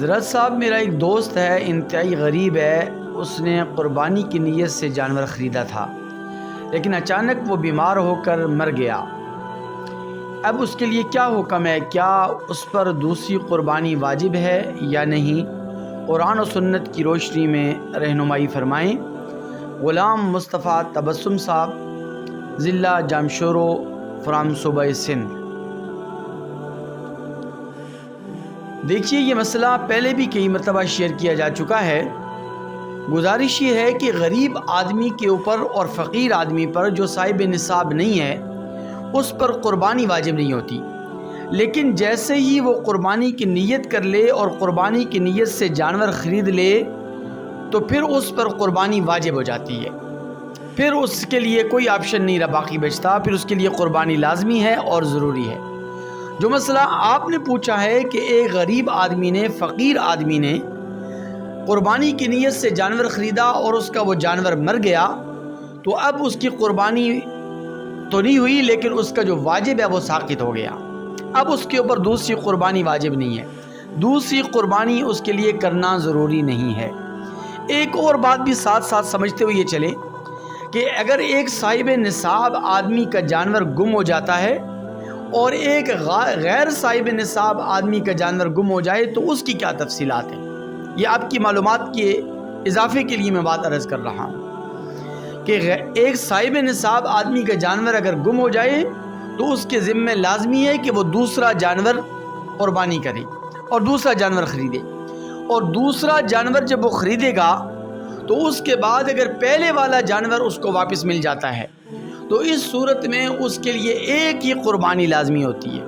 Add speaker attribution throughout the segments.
Speaker 1: حضرت صاحب میرا ایک دوست ہے، انتہائی غریب ہے، اس نے قربانی کی نیت سے جانور خریدا تھا، لیکن اچانک وہ بیمار ہو کر مر گیا۔ اب اس کے لیے کیا حکم ہے؟ کیا اس پر دوسری قربانی واجب ہے یا نہیں؟ قرآن و سنت کی روشنی میں رہنمائی فرمائیں۔ غلام مصطفیٰ تبسم صاحب، ضلع جامشورو، فرام صوبہ سندھ۔ دیکھیے، یہ مسئلہ پہلے بھی کئی مرتبہ شیئر کیا جا چکا ہے۔ گزارش یہ ہے کہ غریب آدمی کے اوپر اور فقیر آدمی پر جو صاحب نصاب نہیں ہے اس پر قربانی واجب نہیں ہوتی، لیکن جیسے ہی وہ قربانی کی نیت کر لے اور قربانی کی نیت سے جانور خرید لے تو پھر اس پر قربانی واجب ہو جاتی ہے، پھر اس کے لیے کوئی آپشن نہیں رہا باقی بچتا، پھر اس کے لیے قربانی لازمی ہے اور ضروری ہے۔ جو مسئلہ آپ نے پوچھا ہے کہ ایک غریب آدمی نے، فقیر آدمی نے قربانی کی نیت سے جانور خریدا اور اس کا وہ جانور مر گیا، تو اب اس کی قربانی تو نہیں ہوئی، لیکن اس کا جو واجب ہے وہ ساقط ہو گیا۔ اب اس کے اوپر دوسری قربانی واجب نہیں ہے، دوسری قربانی اس کے لیے کرنا ضروری نہیں ہے۔ ایک اور بات بھی ساتھ ساتھ سمجھتے ہوئے یہ چلیں کہ اگر ایک صاحب نصاب آدمی کا جانور گم ہو جاتا ہے اور ایک غیر صاحب نصاب آدمی کا جانور گم ہو جائے تو اس کی کیا تفصیلات ہیں، یہ آپ کی معلومات کے اضافے کے لیے میں بات عرض کر رہا ہوں کہ ایک صاحب نصاب آدمی کا جانور اگر گم ہو جائے تو اس کے ذمہ لازمی ہے کہ وہ دوسرا جانور قربانی کرے اور دوسرا جانور خریدے، اور دوسرا جانور جب وہ خریدے گا تو اس کے بعد اگر پہلے والا جانور اس کو واپس مل جاتا ہے تو اس صورت میں اس کے لیے ایک ہی قربانی لازمی ہوتی ہے۔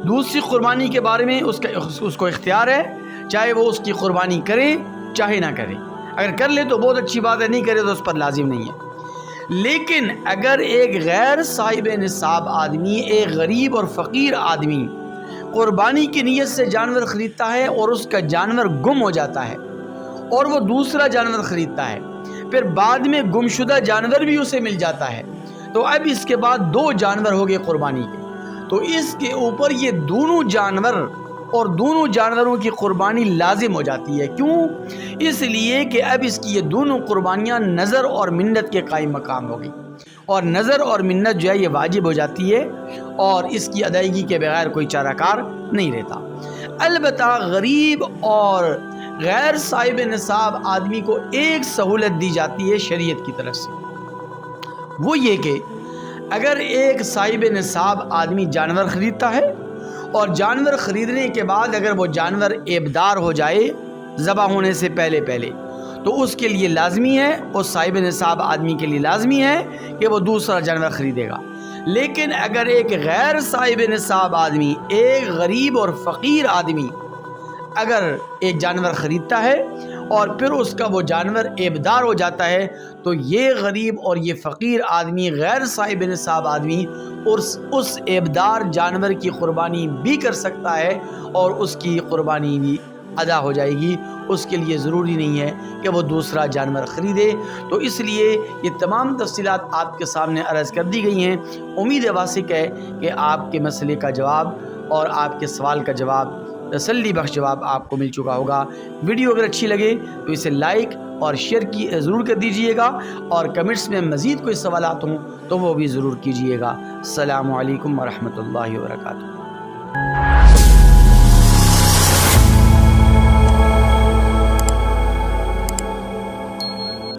Speaker 1: دوسری قربانی کے بارے میں اس کو اختیار ہے، چاہے وہ اس کی قربانی کرے چاہے نہ کرے، اگر کر لے تو بہت اچھی بات ہے، نہیں کرے تو اس پر لازم نہیں ہے۔ لیکن اگر ایک غیر صاحب نصاب آدمی، ایک غریب اور فقیر آدمی قربانی کی نیت سے جانور خریدتا ہے اور اس کا جانور گم ہو جاتا ہے اور وہ دوسرا جانور خریدتا ہے، پھر بعد میں گمشدہ جانور بھی اسے مل جاتا ہے، تو اب اس کے بعد دو جانور ہو گئے قربانی کے، تو اس کے اوپر یہ دونوں جانور اور دونوں جانوروں کی قربانی لازم ہو جاتی ہے۔ کیوں؟ اس لیے کہ اب اس کی یہ دونوں قربانیاں نظر اور منت کے قائم مقام ہو گئی، اور نظر اور منت جو ہے یہ واجب ہو جاتی ہے اور اس کی ادائیگی کے بغیر کوئی چارہ کار نہیں رہتا۔ البتہ غریب اور غیر صاحب نصاب آدمی کو ایک سہولت دی جاتی ہے شریعت کی طرف سے، وہ یہ کہ اگر ایک صاحب نصاب آدمی جانور خریدتا ہے اور جانور خریدنے کے بعد اگر وہ جانور عیبدار ہو جائے ذبح ہونے سے پہلے تو اس کے لیے لازمی ہے، اس صاحب نصاب آدمی کے لیے لازمی ہے کہ وہ دوسرا جانور خریدے گا۔ لیکن اگر ایک غیر صاحب نصاب آدمی، ایک غریب اور فقیر آدمی اگر ایک جانور خریدتا ہے اور پھر اس کا وہ جانور عیبدار ہو جاتا ہے تو یہ غریب اور یہ فقیر آدمی، غیر صاحب نصاب آدمی اس عیبدار جانور کی قربانی بھی کر سکتا ہے اور اس کی قربانی بھی ادا ہو جائے گی، اس کے لیے ضروری نہیں ہے کہ وہ دوسرا جانور خریدے۔ تو اس لیے یہ تمام تفصیلات آپ کے سامنے عرض کر دی گئی ہیں۔ امید واثق ہے کہ آپ کے مسئلے کا جواب اور آپ کے سوال کا جواب، تسلی بخش جواب آپ کو مل چکا ہوگا۔ ویڈیو اگر اچھی لگے تو اسے لائک اور شیئر ضرور کر دیجئے گا، اور کمنٹس میں مزید کوئی سوالات ہوں تو وہ بھی ضرور کیجئے گا۔ السلام علیکم ورحمۃ اللہ وبرکاتہ۔